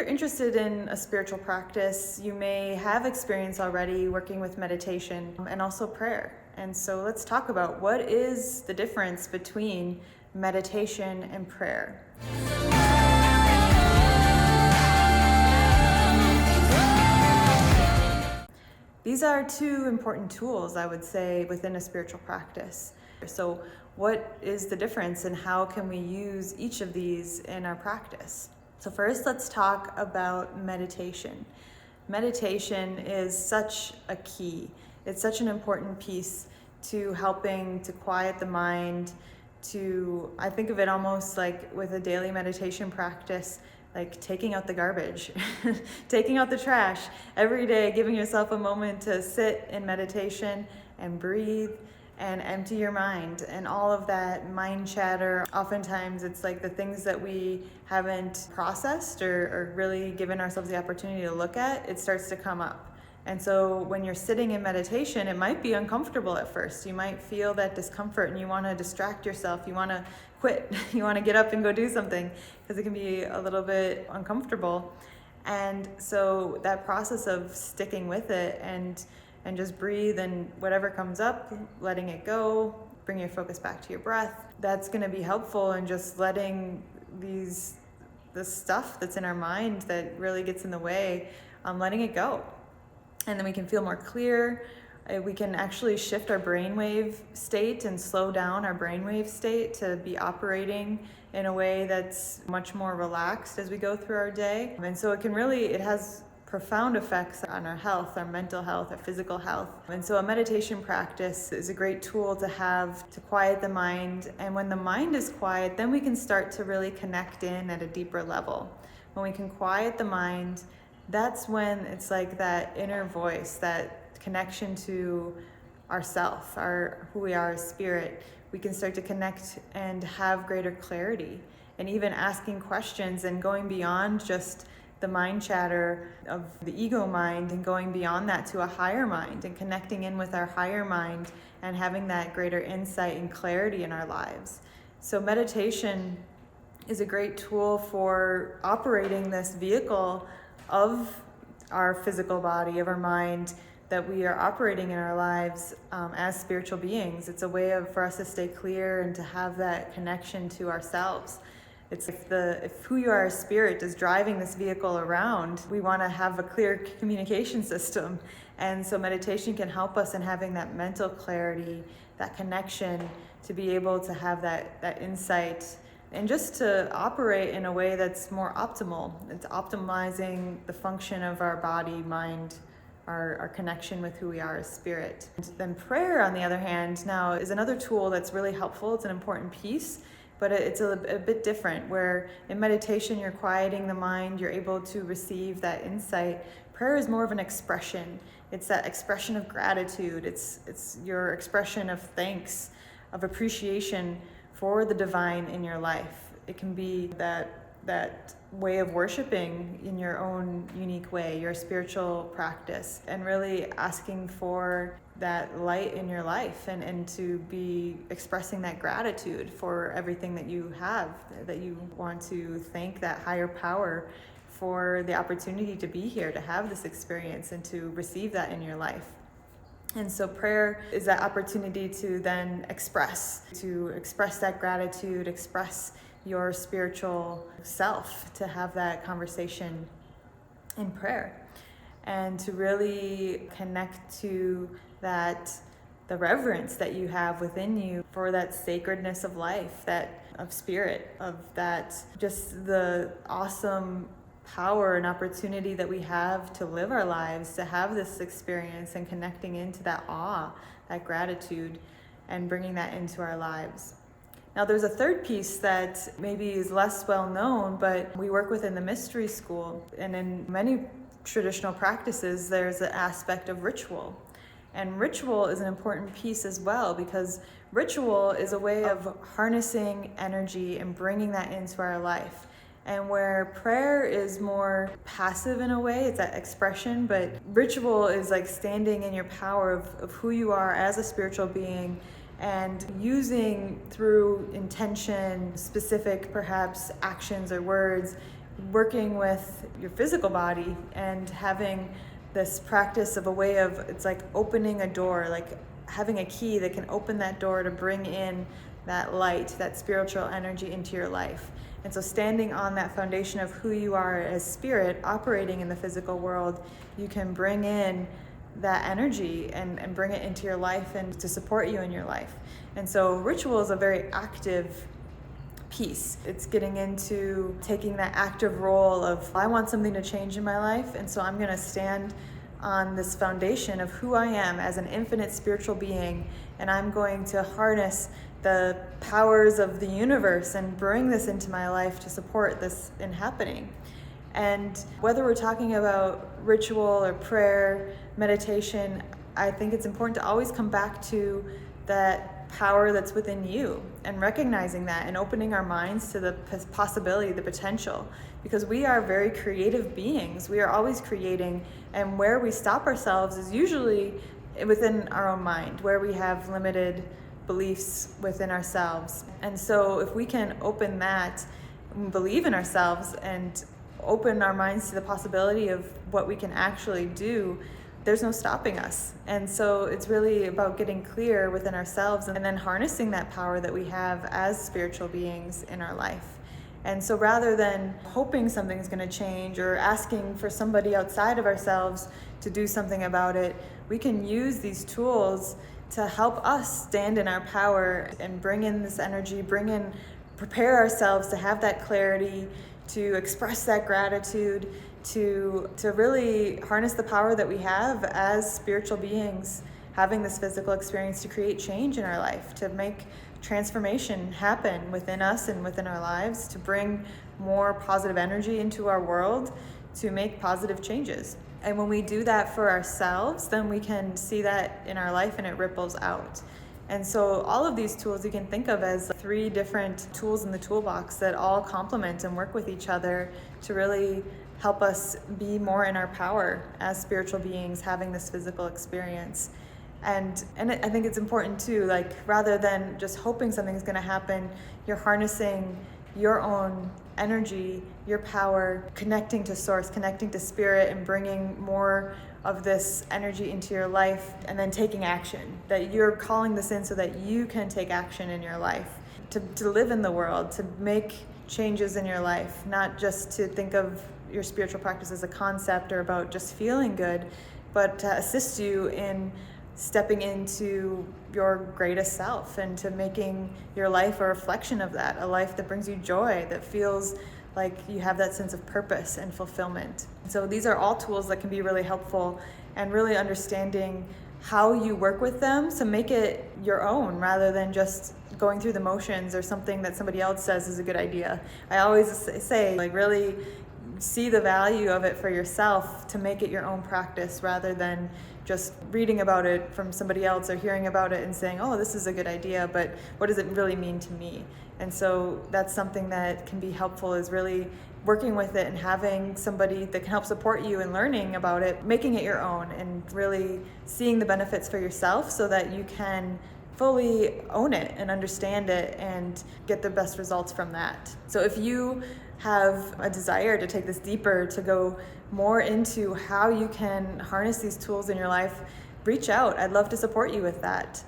you're interested in a spiritual practice, you may have experience already working with meditation and also prayer. And so let's talk about what is the difference between meditation and prayer. These are two important tools, I would say, within a spiritual practice. So what is the difference and how can we use each of these in our practice? So first, let's talk about meditation. Meditation is such a key. It's such an important piece to helping to quiet the mind, I think of it almost like with a daily meditation practice, like taking out the garbage, taking out the trash every day, giving yourself a moment to sit in meditation and breathe and empty your mind and all of that mind chatter. Oftentimes it's like the things that we haven't processed or really given ourselves the opportunity to look at, it starts to come up. And so when you're sitting in meditation, it might be uncomfortable at first. You might feel that discomfort and you want to distract yourself. You want to quit. You want to get up and go do something because it can be a little bit uncomfortable. And so that process of sticking with it and just breathe and whatever comes up, letting it go, bring your focus back to your breath, that's going to be helpful in just letting the stuff that's in our mind that really gets in the way, letting it go. And then we can feel more clear. We can actually shift our brainwave state and slow down our brainwave state to be operating in a way that's much more relaxed as we go through our day. And so it has profound effects on our health, our mental health, our physical health. And so a meditation practice is a great tool to have to quiet the mind. And when the mind is quiet, then we can start to really connect in at a deeper level. When we can quiet the mind, that's when it's like that inner voice, that connection to ourself, who we are as spirit. We can start to connect and have greater clarity, and even asking questions and going beyond just the mind chatter of the ego mind and going beyond that to a higher mind and connecting in with our higher mind and having that greater insight and clarity in our lives. So meditation is a great tool for operating this vehicle of our physical body, of our mind, that we are operating in our lives as spiritual beings. It's a way for us to stay clear and to have that connection to ourselves. It's if who you are as spirit is driving this vehicle around, we want to have a clear communication system. And so meditation can help us in having that mental clarity, that connection, to be able to have that insight and just to operate in a way that's more optimal. It's optimizing the function of our body, mind, our connection with who we are as spirit. And then prayer, on the other hand, now is another tool that's really helpful. It's an important piece, but it's a bit different, where in meditation you're quieting the mind, you're able to receive that insight. Prayer is more of an expression. It's that expression of gratitude. It's your expression of thanks, of appreciation for the divine in your life. It can be that way of worshiping in your own unique way, your spiritual practice, and really asking for that light in your life and to be expressing that gratitude for everything that you have, that you want to thank that higher power for the opportunity to be here, to have this experience and to receive that in your life. And so prayer is that opportunity to then express that gratitude, express your spiritual self, to have that conversation in prayer, and to really connect to the reverence that you have within you for that sacredness of life, that of spirit, of that just the awesome power and opportunity that we have to live our lives, to have this experience, and connecting into that awe, that gratitude, and bringing that into our lives. Now there's a third piece that maybe is less well known, but we work within the mystery school, and in many traditional practices there's an aspect of ritual. And ritual is an important piece as well, because ritual is a way of harnessing energy and bringing that into our life. And where prayer is more passive in a way, it's that expression, but ritual is like standing in your power of who you are as a spiritual being, and using through intention, specific perhaps actions or words, working with your physical body and having this practice of a way of, it's like opening a door, like having a key that can open that door to bring in that light, that spiritual energy into your life. And so standing on that foundation of who you are as spirit operating in the physical world, you can bring in that energy and bring it into your life and to support you in your life. And so ritual is a very active piece. It's getting into taking that active role of, I want something to change in my life, and so I'm going to stand on this foundation of who I am as an infinite spiritual being, and I'm going to harness the powers of the universe and bring this into my life to support this in happening. And whether we're talking about ritual or prayer, meditation, I think it's important to always come back to that power that's within you and recognizing that and opening our minds to the possibility, the potential, because we are very creative beings. We are always creating, and where we stop ourselves is usually within our own mind, where we have limited beliefs within ourselves. And so if we can open that, believe in ourselves, and open our minds to the possibility of what we can actually do, there's no stopping us. And so it's really about getting clear within ourselves and then harnessing that power that we have as spiritual beings in our life. And so rather than hoping something's going to change or asking for somebody outside of ourselves to do something about it, we can use these tools to help us stand in our power and bring in this energy, prepare ourselves to have that clarity, to express that gratitude, to really harness the power that we have as spiritual beings, having this physical experience to create change in our life, to make transformation happen within us and within our lives, to bring more positive energy into our world, to make positive changes. And when we do that for ourselves, then we can see that in our life and it ripples out. And so all of these tools you can think of as 3 different tools in the toolbox that all complement and work with each other to really help us be more in our power as spiritual beings having this physical experience. And I think it's important too, like rather than just hoping something's going to happen, you're harnessing your own energy, your power, connecting to source, connecting to spirit, and bringing more of this energy into your life, and then taking action, that you're calling this in so that you can take action in your life, to live in the world, to make changes in your life, not just to think of your spiritual practice as a concept or about just feeling good, but to assist you in stepping into your greatest self and to making your life a reflection of that, a life that brings you joy, that feels like you have that sense of purpose and fulfillment. So these are all tools that can be really helpful, and really understanding how you work with them to make it your own rather than just going through the motions or something that somebody else says is a good idea. I always say, like, really see the value of it for yourself to make it your own practice rather than just reading about it from somebody else or hearing about it and saying, oh, this is a good idea, but what does it really mean to me? And so that's something that can be helpful, is really working with it and having somebody that can help support you in learning about it, making it your own, and really seeing the benefits for yourself so that you can fully own it and understand it and get the best results from that. So if you have a desire to take this deeper, to go more into how you can harness these tools in your life, reach out. I'd love to support you with that.